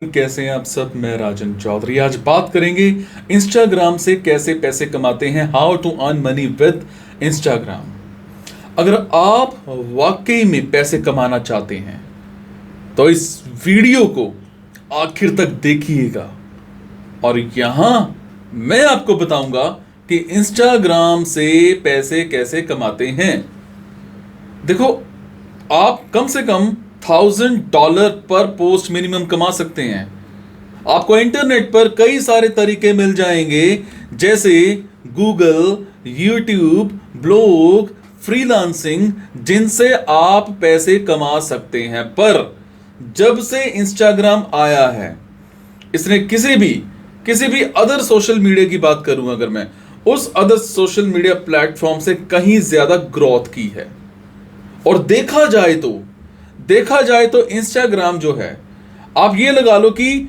कैसे हैं आप सब। मैं राजन चौधरी। आज बात करेंगे इंस्टाग्राम से कैसे पैसे कमाते हैं, how to earn money with Instagram. अगर आप वाकई में पैसे कमाना चाहते हैं तो इस वीडियो को आखिर तक देखिएगा और यहां मैं आपको बताऊंगा कि इंस्टाग्राम से पैसे कैसे कमाते हैं। देखो, आप कम से कम $1000 पर पोस्ट मिनिमम कमा सकते हैं। आपको इंटरनेट पर कई सारे तरीके मिल जाएंगे, जैसे गूगल, यूट्यूब, ब्लॉग, फ्रीलांसिंग, जिनसे आप पैसे कमा सकते हैं। पर जब से इंस्टाग्राम आया है, इसने किसी भी अदर सोशल मीडिया की बात करूं अगर मैं, उस अदर सोशल मीडिया प्लेटफॉर्म से कहीं ज्यादा ग्रोथ की है। और देखा जाए तो इंस्टाग्राम जो है, आप ये लगा लो कि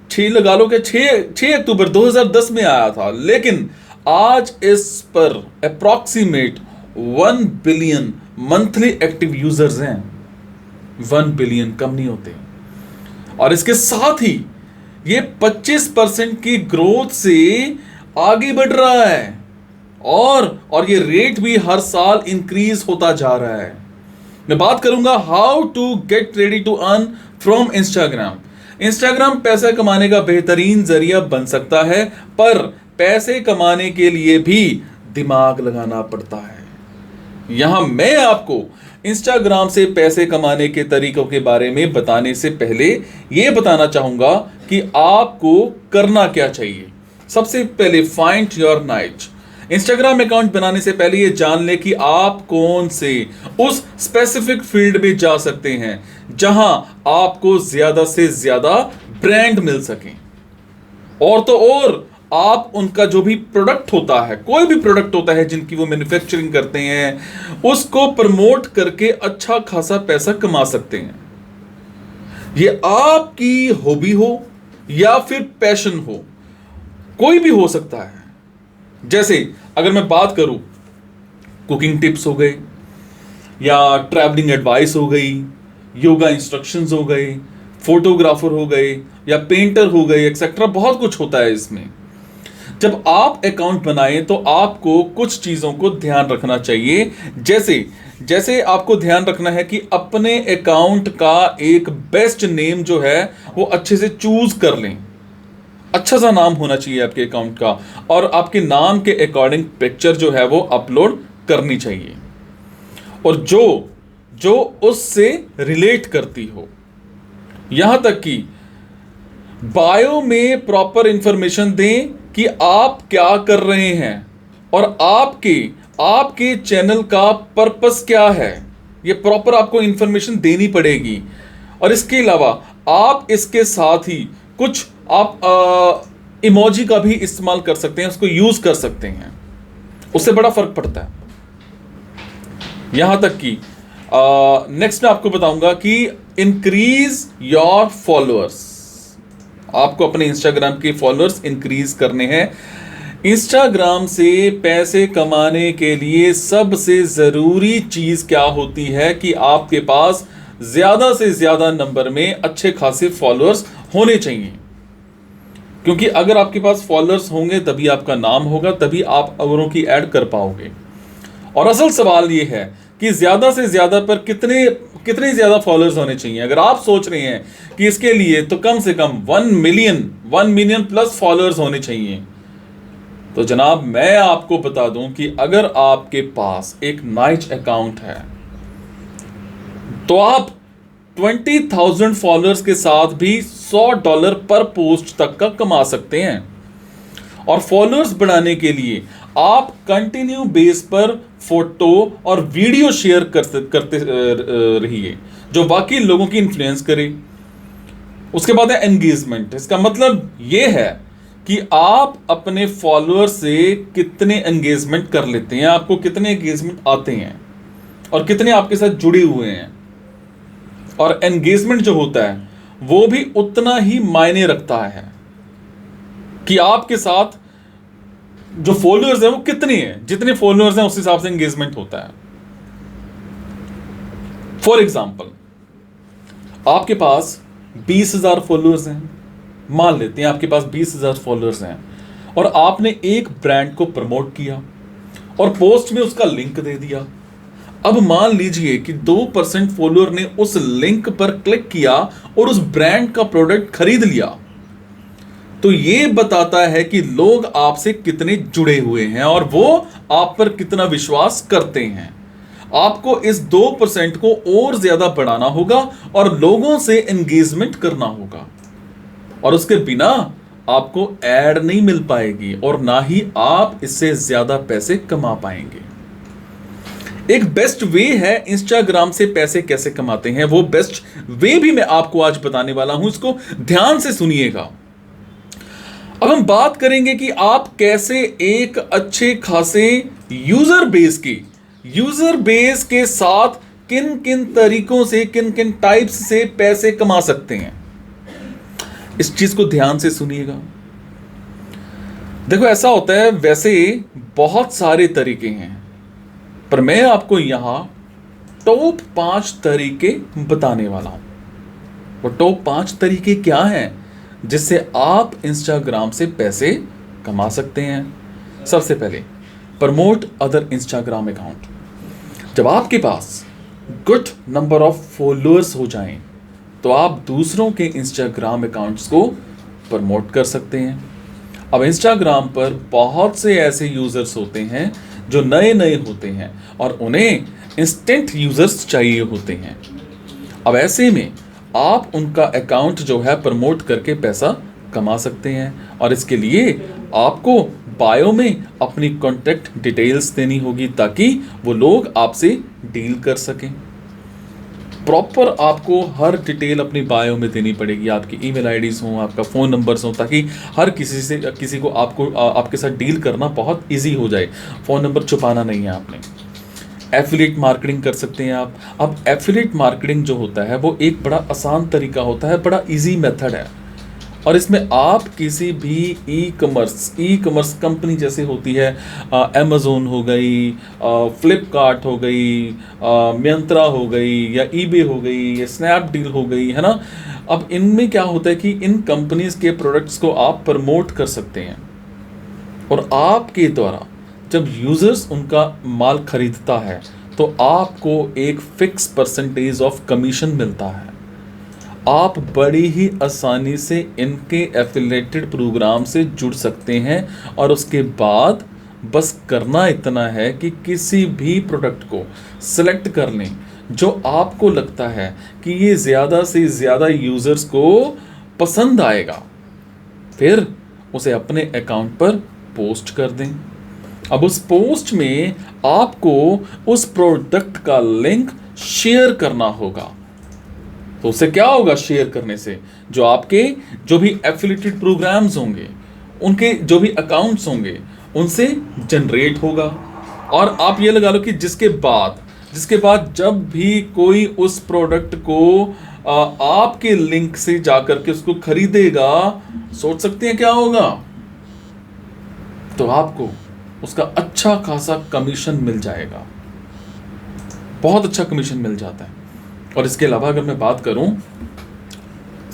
6 अक्टूबर 2010 में आया था, लेकिन आज इस पर approximate 1 billion monthly active users हैं। 1 बिलियन कम नहीं होते। और इसके साथ ही ये 25% की ग्रोथ से आगे बढ़ रहा है और ये रेट भी हर साल इंक्रीज होता जा रहा है। मैं बात करूंगा how to get ready to earn from Instagram. Instagram पैसा कमाने का बेहतरीन जरिया बन सकता है, पर पैसे कमाने के लिए भी दिमाग लगाना पड़ता है। यहां मैं आपको इंस्टाग्राम से पैसे कमाने के तरीकों के बारे में बताने से पहले यह बताना चाहूंगा कि आपको करना क्या चाहिए। सबसे पहले फाइंड योर नाइच। इंस्टाग्राम अकाउंट बनाने से पहले ये जान ले कि आप कौन से उस स्पेसिफिक फील्ड में जा सकते हैं जहां आपको ज्यादा से ज्यादा ब्रांड मिल सके। और तो और आप उनका जो भी प्रोडक्ट होता है, कोई भी प्रोडक्ट होता है जिनकी वो मैन्युफैक्चरिंग करते हैं, उसको प्रमोट करके अच्छा खासा पैसा कमा सकते हैं। ये आपकी हॉबी हो या फिर पैशन हो, कोई भी हो सकता है। जैसे अगर मैं बात करूं, कुकिंग टिप्स हो गए, या ट्रैवलिंग एडवाइस हो गई, योगा इंस्ट्रक्शंस हो गए, फोटोग्राफर हो गए, या पेंटर हो गए, एक्सेट्रा, बहुत कुछ होता है इसमें। जब आप अकाउंट बनाएं तो आपको कुछ चीजों को ध्यान रखना चाहिए। जैसे आपको ध्यान रखना है कि अपने अकाउंट का एक बेस्ट नेम जो है वो अच्छे से चूज कर लें। अच्छा सा नाम होना चाहिए आपके अकाउंट का, और आपके नाम के अकॉर्डिंग पिक्चर जो है वो अपलोड करनी चाहिए, और जो उससे रिलेट करती हो। यहां तक कि बायो में प्रॉपर इंफॉर्मेशन दें कि आप क्या कर रहे हैं और आपके चैनल का पर्पस क्या है। ये प्रॉपर आपको इंफॉर्मेशन देनी पड़ेगी। और इसके अलावा आप इसके साथ ही कुछ आप इमोजी का भी इस्तेमाल कर सकते हैं, उसको यूज कर सकते हैं, उससे बड़ा फर्क पड़ता है। यहां तक कि नेक्स्ट मैं आपको बताऊंगा कि इंक्रीज योर फॉलोअर्स। आपको अपने इंस्टाग्राम के फॉलोअर्स इंक्रीज करने हैं। इंस्टाग्राम से पैसे कमाने के लिए सबसे जरूरी चीज क्या होती है कि आपके पास ज्यादा से ज्यादा नंबर में अच्छे खासे फॉलोअर्स होने चाहिए। क्योंकि अगर आपके पास फॉलोअर्स होंगे तभी आपका नाम होगा, तभी आप औरों की ऐड कर पाओगे। और असल सवाल ये है कि ज्यादा से ज्यादा पर कितने ज्यादा फॉलोअर्स होने चाहिए। अगर आप सोच रहे हैं कि इसके लिए तो कम से कम 1 मिलियन प्लस फॉलोअर्स होने चाहिए, तो जनाब मैं आपको बता दूं कि अगर आपके पास एक नाइच अकाउंट है तो आप 20,000 फॉलोअर्स के साथ भी $100 पर पोस्ट तक का कमा सकते हैं। और फॉलोअर्स बढ़ाने के लिए आप कंटिन्यू बेस पर फोटो और वीडियो शेयर करते रहिए जो बाकी लोगों की इन्फ्लुएंस करे। उसके बाद है एंगेजमेंट। इसका मतलब यह है कि आप अपने फॉलोअर से कितने एंगेजमेंट कर लेते हैं, आपको कितने एंगेजमेंट आते हैं और कितने आपके साथ जुड़े हुए हैं। और एंगेजमेंट जो होता है वो भी उतना ही मायने रखता है कि आपके साथ जो फॉलोअर्स हैं वो कितने हैं। जितने फॉलोअर्स हैं उस हिसाब से एंगेजमेंट होता है। फॉर एग्जाम्पल, आपके पास 20,000 फॉलोअर्स हैं, मान लेते हैं आपके पास 20,000 फॉलोअर्स हैं, और आपने एक ब्रांड को प्रमोट किया और पोस्ट में उसका लिंक दे दिया। अब मान लीजिए कि 2% फॉलोअर ने उस लिंक पर क्लिक किया और उस ब्रांड का प्रोडक्ट खरीद लिया, तो ये बताता है कि लोग आपसे कितने जुड़े हुए हैं और वो आप पर कितना विश्वास करते हैं। आपको इस 2% को और ज्यादा बढ़ाना होगा और लोगों से एंगेजमेंट करना होगा, और उसके बिना आपको ऐड नहीं मिल पाएगी और ना ही आप इससे ज्यादा पैसे कमा पाएंगे। एक बेस्ट वे है इंस्टाग्राम से पैसे कैसे कमाते हैं, वो बेस्ट वे भी मैं आपको आज बताने वाला हूं, इसको ध्यान से सुनिएगा। अब हम बात करेंगे कि आप कैसे एक अच्छे खासे यूजर बेस के साथ किन किन तरीकों से, किन किन टाइप्स से पैसे कमा सकते हैं। इस चीज को ध्यान से सुनिएगा। देखो, ऐसा होता है, वैसे बहुत सारे तरीके हैं, पर मैं आपको यहां टॉप 5 तरीके बताने वाला हूं। वो टॉप 5 तरीके क्या हैं जिससे आप इंस्टाग्राम से पैसे कमा सकते हैं। सबसे पहले, प्रमोट अदर इंस्टाग्राम अकाउंट। जब आपके पास गुड नंबर ऑफ फॉलोअर्स हो जाएं, तो आप दूसरों के इंस्टाग्राम अकाउंट्स को प्रमोट कर सकते हैं। अब इंस्टाग्राम पर बहुत से ऐसे यूजर्स होते हैं जो नए नए होते हैं और उन्हें इंस्टेंट यूजर्स चाहिए होते हैं। अब ऐसे में आप उनका अकाउंट जो है प्रमोट करके पैसा कमा सकते हैं, और इसके लिए आपको बायो में अपनी कॉन्टैक्ट डिटेल्स देनी होगी ताकि वो लोग आपसे डील कर सकें। प्रॉपर आपको हर डिटेल अपनी बायो में देनी पड़ेगी, आपकी ईमेल आईडीज हों, आपका फ़ोन नंबर्स हों, ताकि हर किसी को आपके साथ डील करना बहुत इजी हो जाए। फ़ोन नंबर छुपाना नहीं है आपने। एफिलिएट मार्केटिंग कर सकते हैं आप। अब एफिलिएट मार्केटिंग जो होता है वो एक बड़ा आसान तरीका होता है, बड़ा इजी मेथड है, और इसमें आप किसी भी ई कॉमर्स कंपनी जैसे होती है, अमेज़ोन हो गई, फ्लिपकार्ट हो गई, मिंत्रा हो गई, या ईबे हो गई, या स्नैपडील हो गई, है ना। अब इनमें क्या होता है कि इन कंपनीज के प्रोडक्ट्स को आप प्रमोट कर सकते हैं, और आपके द्वारा जब यूजर्स उनका माल खरीदता है तो आपको एक फिक्स परसेंटेज ऑफ कमीशन मिलता है। आप बड़ी ही आसानी से इनके एफिलिएटेड प्रोग्राम से जुड़ सकते हैं, और उसके बाद बस करना इतना है कि किसी भी प्रोडक्ट को सिलेक्ट कर लें जो आपको लगता है कि ये ज़्यादा से ज़्यादा यूज़र्स को पसंद आएगा, फिर उसे अपने अकाउंट पर पोस्ट कर दें। अब उस पोस्ट में आपको उस प्रोडक्ट का लिंक शेयर करना होगा। तो उससे क्या होगा शेयर करने से? जो भी एफिलिएटेड प्रोग्राम्स होंगे, उनके जो भी अकाउंट्स होंगे, उनसे जनरेट होगा। और आप ये लगा लो कि जिसके बाद जब भी कोई उस प्रोडक्ट को आपके लिंक से जाकर के उसको खरीदेगा, सोच सकते हैं क्या होगा? तो आपको उसका अच्छा खासा कमीशन मिल जाएगा, बहुत अच्छा कमीशन मिल जाता है। और इसके अलावा अगर मैं बात करूं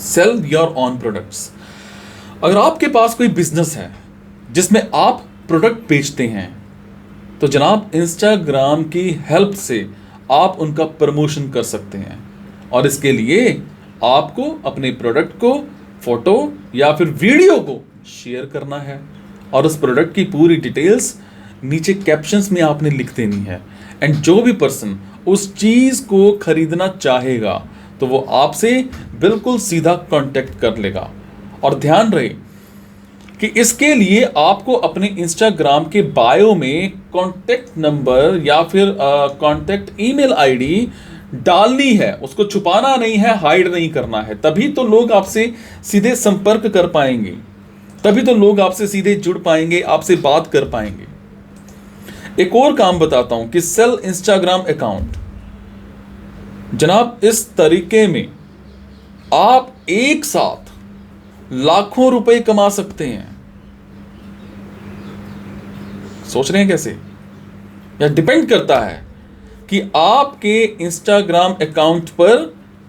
सेल योर ऑन प्रोडक्ट्स, अगर आपके पास कोई बिजनेस है जिसमें आप प्रोडक्ट बेचते हैं, तो जनाब इंस्टाग्राम की हेल्प से आप उनका प्रमोशन कर सकते हैं। और इसके लिए आपको अपने प्रोडक्ट को फोटो या फिर वीडियो को शेयर करना है, और उस प्रोडक्ट की पूरी डिटेल्स नीचे कैप्शंस में आपने लिख देनी है। एंड जो भी पर्सन उस चीज़ को खरीदना चाहेगा तो वो आपसे बिल्कुल सीधा कांटेक्ट कर लेगा। और ध्यान रहे कि इसके लिए आपको अपने इंस्टाग्राम के बायो में कांटेक्ट नंबर या फिर कांटेक्ट ईमेल आईडी डालनी है, उसको छुपाना नहीं है, हाइड नहीं करना है। तभी तो लोग आपसे सीधे संपर्क कर पाएंगे, तभी तो लोग आपसे सीधे जुड़ पाएंगे, आपसे बात कर पाएंगे। एक और काम बताता हूं कि सेल इंस्टाग्राम अकाउंट। जनाब इस तरीके में आप एक साथ लाखों रुपए कमा सकते हैं। सोच रहे हैं कैसे? यह डिपेंड करता है कि आपके इंस्टाग्राम अकाउंट पर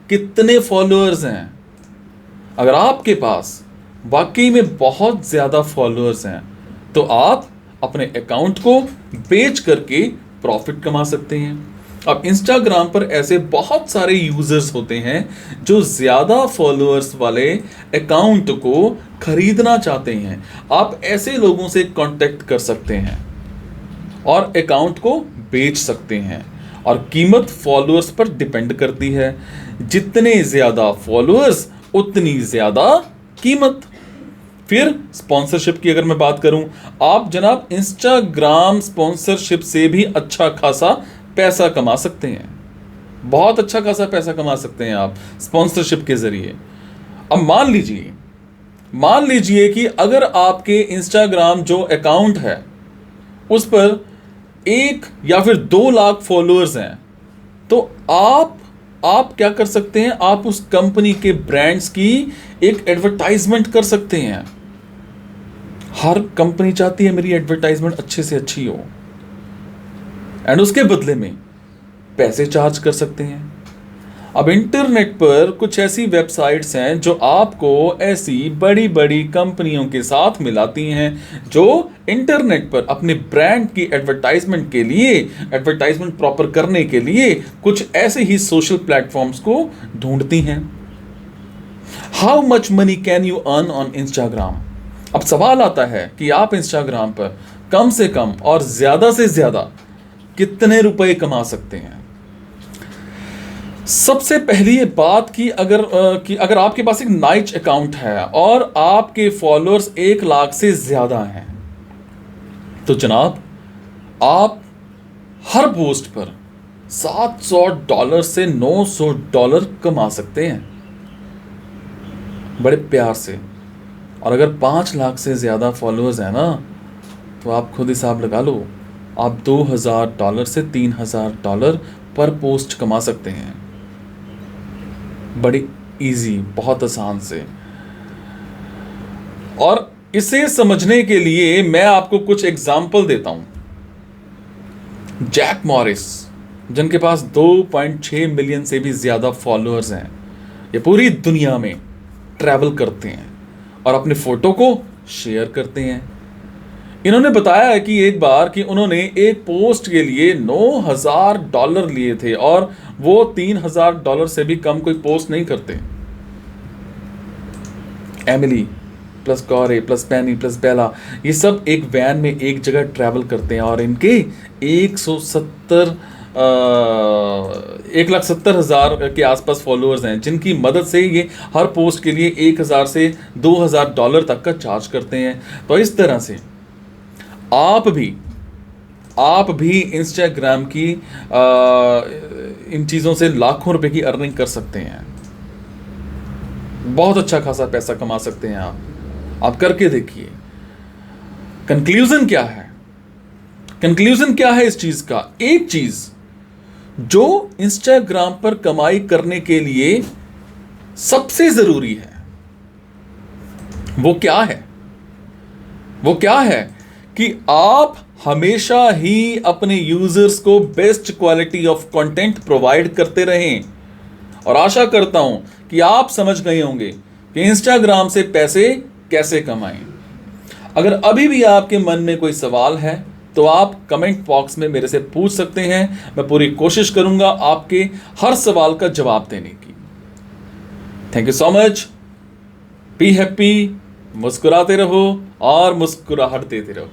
कितने फॉलोअर्स हैं। अगर आपके पास वाकई में बहुत ज़्यादा फॉलोअर्स हैं तो आप अपने अकाउंट को बेच करके प्रॉफिट कमा सकते हैं। अब इंस्टाग्राम पर ऐसे बहुत सारे यूजर्स होते हैं जो ज़्यादा फॉलोअर्स वाले अकाउंट को खरीदना चाहते हैं। आप ऐसे लोगों से कांटेक्ट कर सकते हैं और अकाउंट को बेच सकते हैं। और कीमत फॉलोअर्स पर डिपेंड करती है, जितने ज़्यादा फॉलोअर्स उतनी ज़्यादा कीमत। फिर स्पॉन्सरशिप की अगर मैं बात करूं, आप जनाब इंस्टाग्राम स्पॉन्सरशिप से भी अच्छा खासा पैसा कमा सकते हैं। बहुत अच्छा खासा पैसा कमा सकते हैं आप स्पॉन्सरशिप के जरिए। अब मान लीजिए कि अगर आपके इंस्टाग्राम जो अकाउंट है उस पर 1 या फिर 2 लाख फॉलोअर्स हैं, तो आप क्या कर सकते हैं, आप उस कंपनी के ब्रांड्स की एक एडवर्टाइजमेंट कर सकते हैं। हर कंपनी चाहती है मेरी एडवर्टाइजमेंट अच्छे से अच्छी हो, एंड उसके बदले में पैसे चार्ज कर सकते हैं। अब इंटरनेट पर कुछ ऐसी वेबसाइट्स हैं जो आपको ऐसी बड़ी बड़ी कंपनियों के साथ मिलाती हैं जो इंटरनेट पर अपने ब्रांड की एडवर्टाइजमेंट के लिए, एडवर्टाइजमेंट प्रॉपर करने के लिए कुछ ऐसे ही सोशल प्लेटफॉर्म्स को ढूंढती हैं। How much money can you earn on Instagram? अब सवाल आता है कि आप इंस्टाग्राम पर कम से कम और ज्यादा से ज्यादा कितने रुपए कमा सकते हैं। सबसे पहली ये बात कि अगर आपके पास एक नाइच अकाउंट है और आपके फॉलोअर्स 1 लाख से ज्यादा हैं, तो जनाब आप हर पोस्ट पर $700 से $900 कमा सकते हैं बड़े प्यार से। और अगर 5 लाख से ज़्यादा फॉलोअर्स हैं ना, तो आप खुद हिसाब लगा लो, आप $2000 से $3000 पर पोस्ट कमा सकते हैं, बड़ी इजी, बहुत आसान से। और इसे समझने के लिए मैं आपको कुछ एग्जाम्पल देता हूं। जैक मॉरिस, जिनके पास 2.6 मिलियन से भी ज़्यादा फॉलोअर्स हैं, ये पूरी दुनिया में ट्रैवल करते हैं और अपने फ़ोटो को शेयर करते हैं। इन्होंने बताया है कि एक बार कि उन्होंने एक पोस्ट के लिए $9000 लिए थे और वो $3000 से भी कम कोई पोस्ट नहीं करते। एमिली प्लस कॉरे प्लस पैनी प्लस बेला, ये सब एक वैन में एक जगह ट्रैवल करते हैं और इनके 1,70,000 के आसपास फॉलोअर्स हैं, जिनकी मदद से ये हर पोस्ट के लिए $1000 से $2000 तक का चार्ज करते हैं। तो इस तरह से आप भी इंस्टाग्राम की इन चीज़ों से लाखों रुपए की अर्निंग कर सकते हैं। बहुत अच्छा खासा पैसा कमा सकते हैं आप करके देखिए। कंक्लूजन क्या है इस चीज़ का? एक चीज़ जो इंस्टाग्राम पर कमाई करने के लिए सबसे ज़रूरी है, वो क्या है कि आप हमेशा ही अपने यूजर्स को best quality of content provide करते रहें। और आशा करता हूं कि आप समझ गए होंगे कि इंस्टाग्राम से पैसे कैसे कमाएं। अगर अभी भी आपके मन में कोई सवाल है तो आप कमेंट बॉक्स में मेरे से पूछ सकते हैं। मैं पूरी कोशिश करूंगा आपके हर सवाल का जवाब देने की। Thank you so much. Be happy, मुस्कुराते रहो और मुस्कुराहट देते रहो।